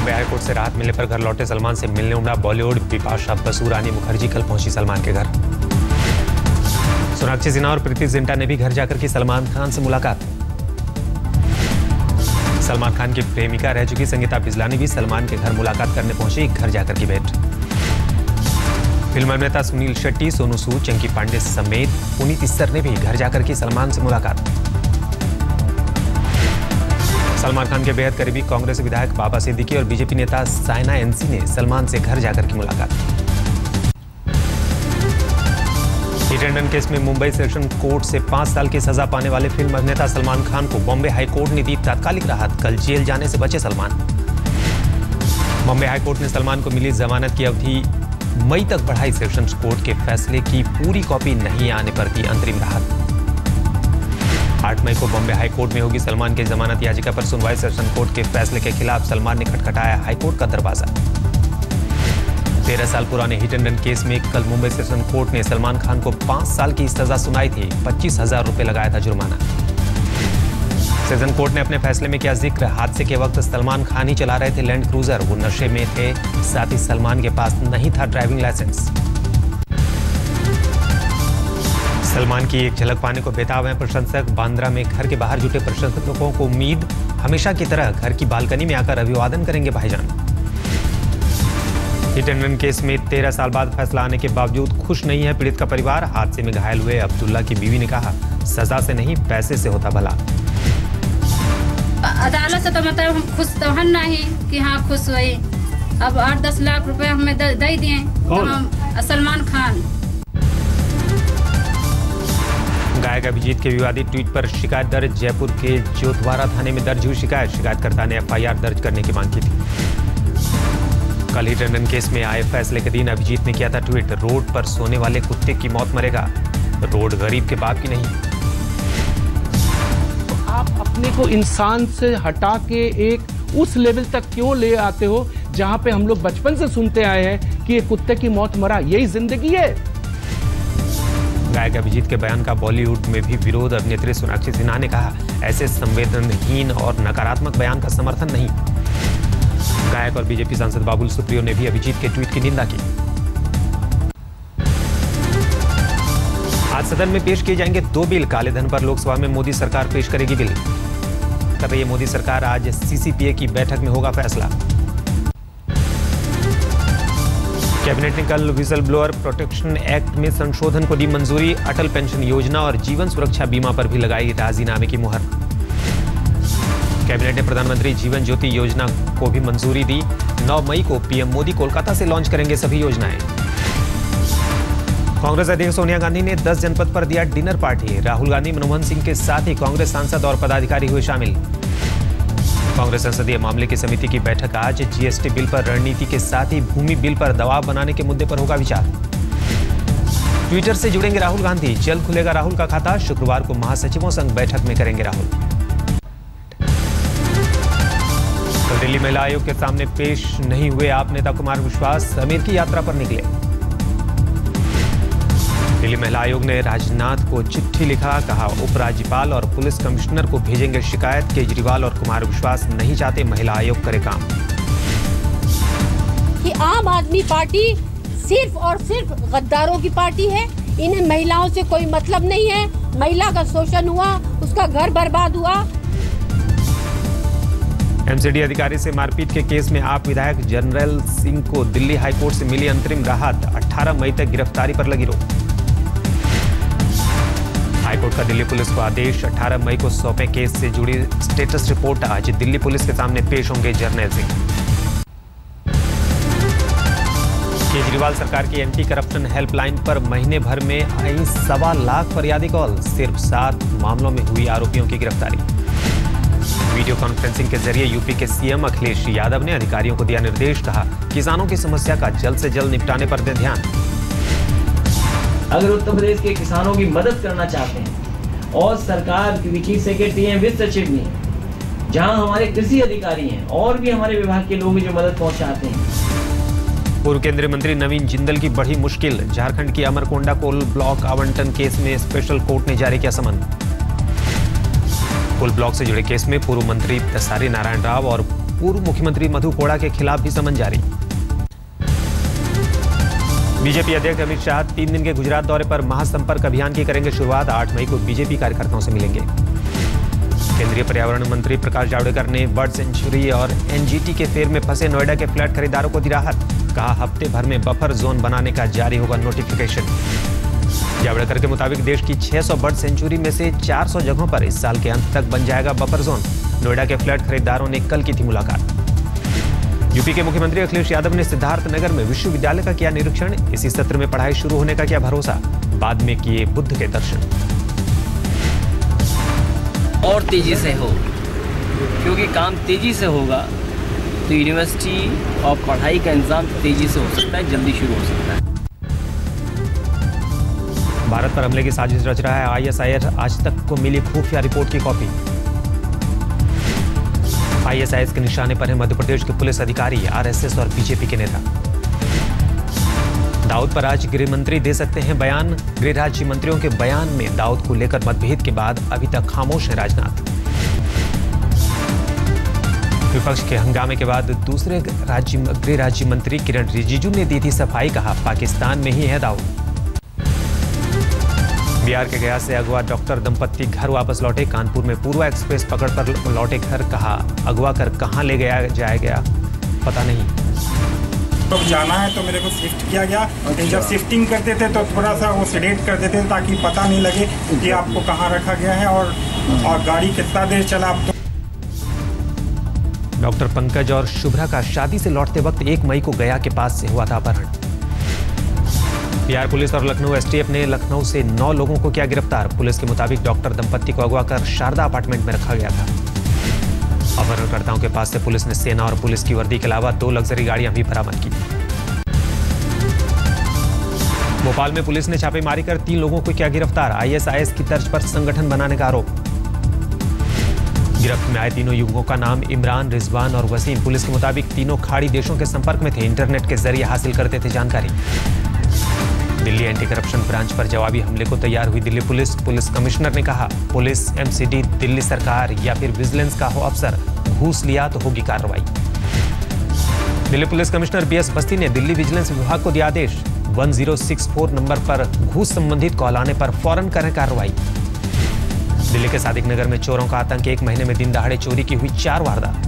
Bombay high court से राहत मिलने पर घर लौटे सलमान से मिलने उमड़ा बॉलीवुड बिपाशा बसु रानी मुखर्जी कल पहुंची सलमान के घर। सोनाक्षी सिन्हा और प्रीति जिंटा ने भी घर जाकर की सलमान खान से मुलाकात। सलमान खान की प्रेमिका रह चुकी संगीता बिजलानी भी सलमान के घर मुलाकात करने पहुंची, घर जाकर की भेंट। फिल्म अभिनेता सुनील शेट्टी, सोनू सूद, चंकी पांडे समेत पुनीत इस्सर ने भी घर जाकर की सलमान से मुलाकात। सलमान खान के बेहद करीबी कांग्रेस विधायक बाबा सिद्दीकी और बीजेपी नेता साइना एनसी ने सलमान से घर जाकर की मुलाकात। हिट एंड रन केस में मुंबई सेशन कोर्ट से 5 साल की सजा पाने वाले फिल्म अभिनेता सलमान खान को बॉम्बे हाईकोर्ट ने दी तात्कालिक राहत, कल जेल जाने से बचे सलमान। बॉम्बे हाईकोर्ट ने सलमान को मिली जमानत की अवधि मई तक बढ़ाई, सेशंस कोर्ट के फैसले की पूरी कॉपी नहीं आने पर दी अंतरिम राहत। 8 मई को बॉम्बे हाईकोर्ट में होगी सलमान की जमानत याचिका पर सुनवाई, सेशन कोर्ट के फैसले के खिलाफ सलमान ने खटखटाया हाईकोर्ट का दरवाजा। 13 साल पुराने हिट एंड रन केस में कल मुंबई सेशन कोर्ट ने सलमान खान को 5 साल की सजा सुनाई थी, 25,000 रुपए लगाया था जुर्माना। सेशन कोर्ट ने अपने फैसले में किया जिक्र, हादसे के वक्त सलमान खान ही चला रहे थे लैंड क्रूजर, वो नशे में थे, साथ ही सलमान के पास नहीं था ड्राइविंग लाइसेंस। सलमान की एक झलक पाने को बेताब हैं प्रशंसक, बांद्रा में घर के बाहर जुटे प्रशंसकों को उम्मीद, हमेशा की तरह घर की बालकनी में आकर अभिवादन करेंगे भाईजान। हिट एंड रन केस में 13 साल बाद फैसला आने के बावजूद खुश नहीं है पीड़ित का परिवार। हादसे में घायल हुए अब्दुल्ला की बीवी ने कहा, सजा से नहीं पैसे से होता भला। अदालत से तो मतलब हम खुश तो हम नहीं कि हाँ खुश हुई। अब 8-10 लाख रुपए हमें दे दिए सलमान खान। गायक अभिजीत के विवादित ट्वीट पर शिकायत दर्ज, जयपुर के जोतवारा थाने में दर्ज हुई शिकायत, शिकायतकर्ता ने FIR दर्ज करने की मांग की थी। कल हिट एंड रन केस में आए फैसले के दिन अभिजीत ने किया था ट्वीट, रोड पर सोने वाले कुत्ते की मौत मरेगा, रोड गरीब के बाप की नहीं। आप अपने को इंसान से हटा के एक उस लेवल तक क्यों ले आते हो जहां पे हम लोग बचपन से सुनते आए हैं कि एक कुत्ते की मौत मरा, यही जिंदगी है। गायक अभिजीत के बयान का बॉलीवुड में भी विरोध, अभिनेत्री सोनाक्षी सिन्हा ने कहा, ऐसे संवेदनहीन और नकारात्मक बयान का समर्थन नहीं। गायक और बीजेपी सांसद बाबुल सुप्रियो ने भी अभिजीत के ट्वीट की निंदा की। आज सदन में पेश किए जाएंगे 2 बिल, काले धन पर लोकसभा में मोदी सरकार पेश करेगी बिल। कर रही है मोदी सरकार, आज CCPA की बैठक में होगा फैसला। कैबिनेट ने कल विजल ब्लोअर प्रोटेक्शन एक्ट में संशोधन को दी मंजूरी, अटल पेंशन योजना और जीवन सुरक्षा बीमा पर भी लगाई राजीनामे की मुहर। कैबिनेट ने प्रधानमंत्री जीवन ज्योति योजना को भी मंजूरी दी, 9 मई को PM मोदी कोलकाता से लॉन्च करेंगे सभी योजनाएं। कांग्रेस अध्यक्ष सोनिया गांधी ने 10 जनपद पर दिया डिनर पार्टी, राहुल गांधी, मनमोहन सिंह के साथ ही कांग्रेस सांसद और पदाधिकारी हुए शामिल। कांग्रेस संसदीय मामले की समिति की बैठक आज, GST बिल पर रणनीति के साथ ही भूमि बिल पर दबाव बनाने के मुद्दे पर होगा विचार। ट्विटर से जुड़ेंगे राहुल गांधी, जल्द खुलेगा राहुल का खाता, शुक्रवार को महासचिवों संग बैठक में करेंगे राहुल। कल दिल्ली महिला आयोग के सामने पेश नहीं हुए आप नेता कुमार विश्वास, अमेरिकी यात्रा पर निकले। दिल्ली महिला आयोग ने राजनाथ को चिट्ठी लिखा, कहा उपराज्यपाल और पुलिस कमिश्नर को भेजेंगे शिकायत, केजरीवाल और कुमार विश्वास नहीं चाहते महिला आयोग करे काम। कि आम आदमी पार्टी सिर्फ और सिर्फ गद्दारों की पार्टी है, इन्हें महिलाओं से कोई मतलब नहीं है, महिला का शोषण हुआ, उसका घर बर्बाद हुआ। MCD अधिकारी से मारपीट के केस में आप विधायक जनरल सिंह को दिल्ली हाईकोर्ट से मिली अंतरिम राहत, 18 मई तक गिरफ्तारी पर लगी रोक। हाईकोर्ट का दिल्ली पुलिस को आदेश, 18 मई को सौंपे केस से जुड़ी स्टेटस रिपोर्ट, आज दिल्ली पुलिस के सामने पेश होंगे जर्नैल सिंह। केजरीवाल सरकार की एंटी करप्शन हेल्पलाइन पर महीने भर में आई 1.25 लाख फरियादी कॉल, सिर्फ 7 मामलों में हुई आरोपियों की गिरफ्तारी। वीडियो कॉन्फ्रेंसिंग के जरिए यूपी के CM अखिलेश यादव ने अधिकारियों को दिया निर्देश, कहा किसानों की समस्या का जल्द से जल्द निपटाने पर दे ध्यान। अगर उत्तर प्रदेश के किसानों की मदद करना चाहते हैं और सरकार की चीफ सेक्रेटरी हैं, वित्त सचिव भी हैं, जहां हमारे कृषि अधिकारी हैं और भी हमारे विभाग के लोग जो मदद पहुंचाते हैं। पूर्व केंद्रीय मंत्री नवीन जिंदल की बढ़ी मुश्किल, झारखंड की अमरकोंडा कोल ब्लॉक आवंटन केस में स्पेशल कोर्ट ने जारी किया समन। कोल ब्लॉक से जुड़े केस में पूर्व मंत्री दसारी नारायण राव और पूर्व मुख्यमंत्री मधु कोड़ा के खिलाफ भी समन जारी। बीजेपी अध्यक्ष अमित शाह 3 दिन के गुजरात दौरे पर महासंपर्क अभियान की करेंगे शुरुआत। 8 मई को बीजेपी कार्यकर्ताओं से मिलेंगे। केंद्रीय पर्यावरण मंत्री प्रकाश जावड़ेकर ने बर्ड सेंचुरी और एनजीटी के फेर में फंसे नोएडा के फ्लैट खरीदारों को दी राहत। कहा हफ्ते भर में बफर जोन बनाने का जारी होगा नोटिफिकेशन। जावड़ेकर के मुताबिक देश की 600 बर्ड सेंचुरी में से 400 जगहों पर इस साल के अंत तक बन जाएगा बफर जोन। नोएडा के फ्लैट खरीदारों ने कल की थी मुलाकात। यूपी के मुख्यमंत्री अखिलेश यादव ने सिद्धार्थनगर में विश्वविद्यालय का किया निरीक्षण। इसी सत्र में पढ़ाई शुरू होने का किया भरोसा। बाद में किए बुद्ध के दर्शन। और तेजी से हो, क्योंकि काम तेजी से होगा तो यूनिवर्सिटी और पढ़ाई का इंतजाम तेजी से हो सकता है, जल्दी शुरू हो सकता है। भारत पर हमले की साजिश रच रहा है आईएसआईएस। आज तक को मिली खुफिया रिपोर्ट की कॉपी। आईएसआईएस के निशाने पर है मध्य प्रदेश के पुलिस अधिकारी, आरएसएस और बीजेपी के नेता। दाऊद पर आज गृह मंत्री दे सकते हैं बयान। गृह राज्य मंत्रियों के बयान में दाऊद को लेकर मतभेद के बाद अभी तक खामोश है राजनाथ। विपक्ष के हंगामे के बाद दूसरे गृह राज्य मंत्री किरण रिजिजू ने दी थी सफाई। कहा पाकिस्तान में ही है दाऊद। बिहार के गया से अगवा डॉक्टर दंपत्ति घर वापस लौटे। कानपुर में पूर्वा एक्सप्रेस पकड़ कर लौटे घर। कहा अगवा कर कहां ले जाया पता नहीं। तो जाना है तो मेरे को शिफ्ट किया गया। जब शिफ्टिंग करते थे तो थोड़ा सा वो सेडेट कर देते थे ताकि पता नहीं लगे कि आपको कहाँ रखा गया है और गाड़ी कितना देर चला। डॉक्टर पंकज और शुभ्रा का शादी से लौटते वक्त 1 मई को गया के पास से हुआ था अपहरण। बिहार पुलिस और लखनऊ एसटीएफ ने लखनऊ से 9 लोगों को किया गिरफ्तार। पुलिस के मुताबिक डॉक्टर दंपत्ति को अगवा कर शारदा अपार्टमेंट में रखा गया था। अपहरणकर्ताओं के पास से पुलिस ने सेना और पुलिस की वर्दी के अलावा 2 लग्जरी गाड़ियां भी बरामद की। भोपाल में पुलिस ने छापेमारी कर 3 लोगों को किया गिरफ्तार। आईएसआईएस की तर्ज पर संगठन बनाने का आरोप। गिरफ्त में आए तीनों युवकों का नाम इमरान, रिजवान और वसीम। पुलिस के मुताबिक तीनों खाड़ी देशों के संपर्क में थे। इंटरनेट के जरिए हासिल करते थे जानकारी। दिल्ली एंटी करप्शन ब्रांच पर जवाबी हमले को तैयार हुई दिल्ली पुलिस। पुलिस कमिश्नर ने कहा पुलिस, एमसीडी, दिल्ली सरकार या फिर विजिलेंस का हो अफसर घूस लिया तो होगी कार्रवाई। दिल्ली पुलिस कमिश्नर बीएस बस्ती ने दिल्ली विजिलेंस विभाग को दिया आदेश। 1064 नंबर पर घूस संबंधित कॉल आने पर फौरन करें कार्रवाई। दिल्ली के सादिक नगर में चोरों का आतंक। 1 महीने में दिन दहाड़े चोरी की हुई 4 वारदात।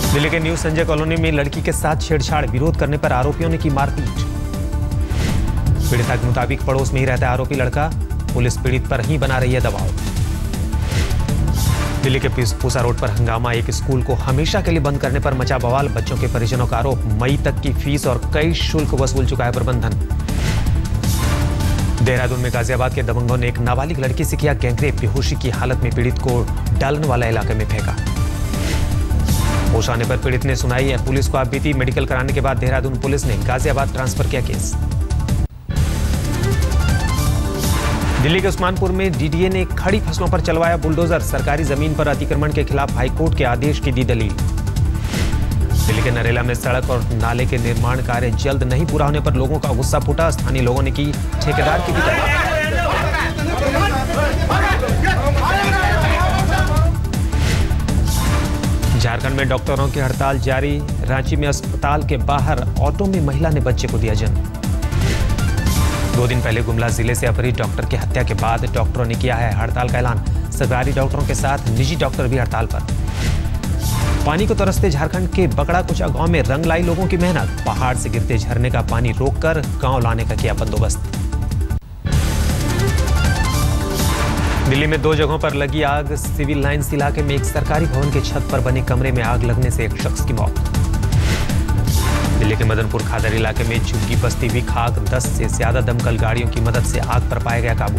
दिल्ली के न्यू संजय कॉलोनी में लड़की के साथ छेड़छाड़। विरोध करने पर आरोपियों ने की मारपीट। पीड़िता के मुताबिक पड़ोस में ही रहता है आरोपी लड़का। पुलिस पीड़ित पर ही बना रही है दबाव। दिल्ली के पूसा रोड पर हंगामा। एक स्कूल को हमेशा के लिए बंद करने पर मचा बवाल। बच्चों के परिजनों का आरोप। मई तक की फीस और कई शुल्क वसूल चुका है प्रबंधन। देहरादून में गाजियाबाद के दबंगों ने एक नाबालिग लड़की से किया गैंगरेप। बेहोशी की हालत में पीड़ित को डालन वाला इलाके में फेंका। होश आने पर पीड़ित ने सुनाई है पुलिस को आपबीती। मेडिकल कराने के बाद देहरादून पुलिस ने गाजियाबाद ट्रांसफर किया केस। दिल्ली के उस्मानपुर में डीडीए ने खड़ी फसलों पर चलवाया बुलडोजर। सरकारी जमीन पर अतिक्रमण के खिलाफ हाईकोर्ट के आदेश की दी दलील। दिल्ली के नरेला में सड़क और नाले के निर्माण कार्य जल्द नहीं पूरा होने पर लोगों का गुस्सा फूटा। स्थानीय लोगों ने की ठेकेदार की पिटाई। झारखंड में डॉक्टरों की हड़ताल जारी। रांची में अस्पताल के बाहर ऑटो में महिला ने बच्चे को दिया जन्म। 2 दिन पहले गुमला जिले से अपहृत डॉक्टर की हत्या के बाद डॉक्टरों ने किया है हड़ताल का ऐलान। सरकारी डॉक्टरों के साथ निजी डॉक्टर भी हड़ताल पर। पानी को तरसते झारखंड के बकड़ा कुचा गांव में रंग लाई लोगों की मेहनत। पहाड़ से गिरते झरने का पानी रोककर गांव लाने का किया बंदोबस्त। दिल्ली में 2 जगहों पर लगी आग। सिविल लाइंस इलाके में एक सरकारी भवन के छत पर बने कमरे में आग लगने से एक शख्स की मौत। दिल्ली के मदनपुर खादर इलाके में झुग्गी बस्ती हुई खाक। 10 से ज्यादा दमकल गाड़ियों की मदद से आग पर पाया गया काबू।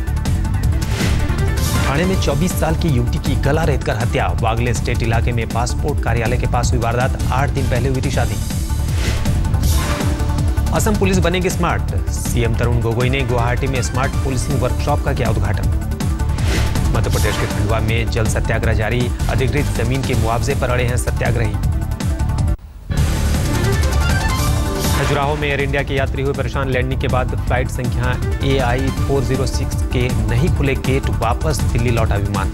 ठाणे में 24 साल की युवती की गला रेतकर हत्या। वागले स्टेट इलाके में पासपोर्ट कार्यालय के पास हुई वारदात। 8 दिन पहले हुई थी शादी। असम पुलिस बनेगी स्मार्ट। सीएम तरुण गोगोई ने गुवाहाटी में स्मार्ट पुलिसिंग वर्कशॉप का किया उद्घाटन। मध्य प्रदेश के खंडवा में जल सत्याग्रह जारी। अधिकृत जमीन के मुआवजे पर अड़े हैं सत्याग्रही। खजुराहो में एयर इंडिया के यात्री हुए परेशान। लैंडिंग के बाद फ्लाइट संख्या AI406 के नहीं खुले गेट। वापस दिल्ली लौटा विमान।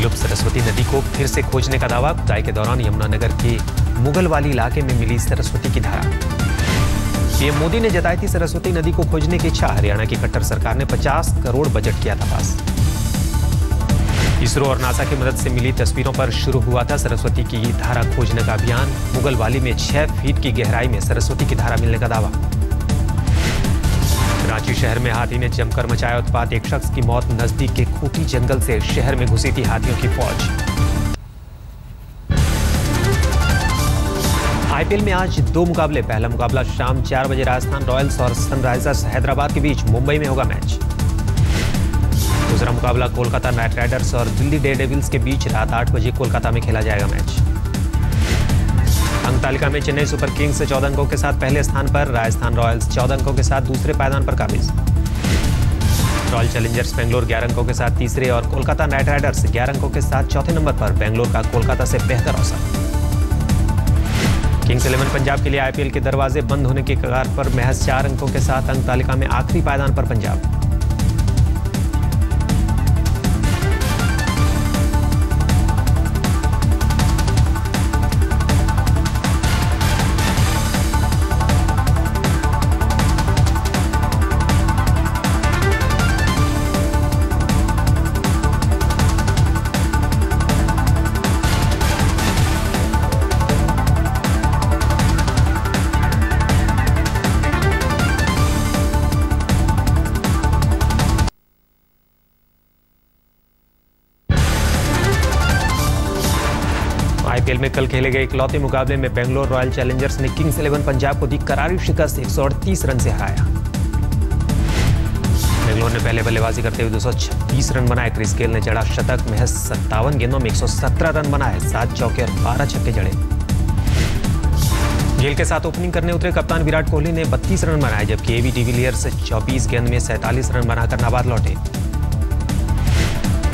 विलुप्त सरस्वती नदी को फिर से खोजने का दावा। खुदाई के दौरान यमुनानगर के मुगलवाली इलाके में मिली सरस्वती की धारा। पीएम मोदी ने जताई थी सरस्वती नदी को खोजने की इच्छा। हरियाणा की खट्टर सरकार ने 50 करोड़ बजट किया था पास। इसरो और नासा की मदद से मिली तस्वीरों पर शुरू हुआ था सरस्वती की धारा खोजने का अभियान। मुगलवाली में 6 फीट की गहराई में सरस्वती की धारा मिलने का दावा। रांची शहर में हाथी ने जमकर मचाया उत्पात। एक शख्स की मौत। नजदीक के खूंटी जंगल से शहर में घुसी थी हाथियों की फौज। आईपीएल में आज 2 मुकाबले। पहला मुकाबला शाम 4 बजे राजस्थान रॉयल्स और सनराइजर्स हैदराबाद के बीच मुंबई में होगा मैच। दूसरा मुकाबला कोलकाता नाइट राइडर्स और दिल्ली डेयरडेविल्स के बीच रात 8 बजे कोलकाता में खेला जाएगा मैच। अंक तालिका में चेन्नई सुपर किंग्स 14 अंकों के साथ पहले स्थान पर। राजस्थान रॉयल्स 14 अंकों के साथ दूसरे पायदान पर काबिज। रॉयल चैलेंजर्स बेंगलोर 11 अंकों के साथ तीसरे और कोलकाता नाइट राइडर्स 11 अंकों के साथ चौथे नंबर पर। बेंगलोर का कोलकाता से बेहतर औसत। किंग्स 11 पंजाब के लिए आईपीएल के दरवाजे बंद होने की कगार पर। महज 4 अंकों के साथ अंक तालिका में आखिरी पायदान पर पंजाब। आईपीएल में कल खेले गए इकलौते मुकाबले में बेंगलोर रॉयल चैलेंजर्स ने किंग्स 11 पंजाब को दी करारी शिकस्त। 138 रन से हराया। बेंगलोर ने पहले बल्लेबाजी करते हुए 226 रन बनाए। क्रिस गेल ने जड़ा शतक। महज 57 गेंदों में 117 रन बनाए। 7 चौके और 12 छक्के जड़े। गेल के साथ ओपनिंग करने उतरे कप्तान विराट कोहली ने 32 रन बनाए, जबकि एबी डिविलियर्स 24 गेंद में 47 रन बनाकर नाबाद लौटे।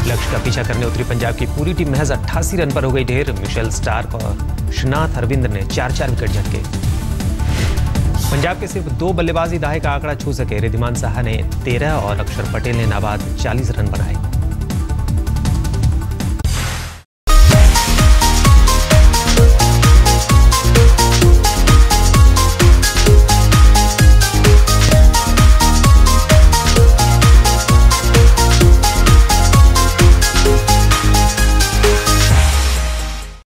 लक्ष्य का पीछा करने उतरी पंजाब की पूरी टीम महज 88 रन पर हो गई ढेर। मिशेल स्टार्क और शनाथ अरविंद ने 4-4 विकेट झटके। पंजाब के सिर्फ 2 बल्लेबाजी दाहे का आंकड़ा छू सके। रिद्धिमान साहा ने 13 और अक्षर पटेल ने नाबाद 40 रन बनाए।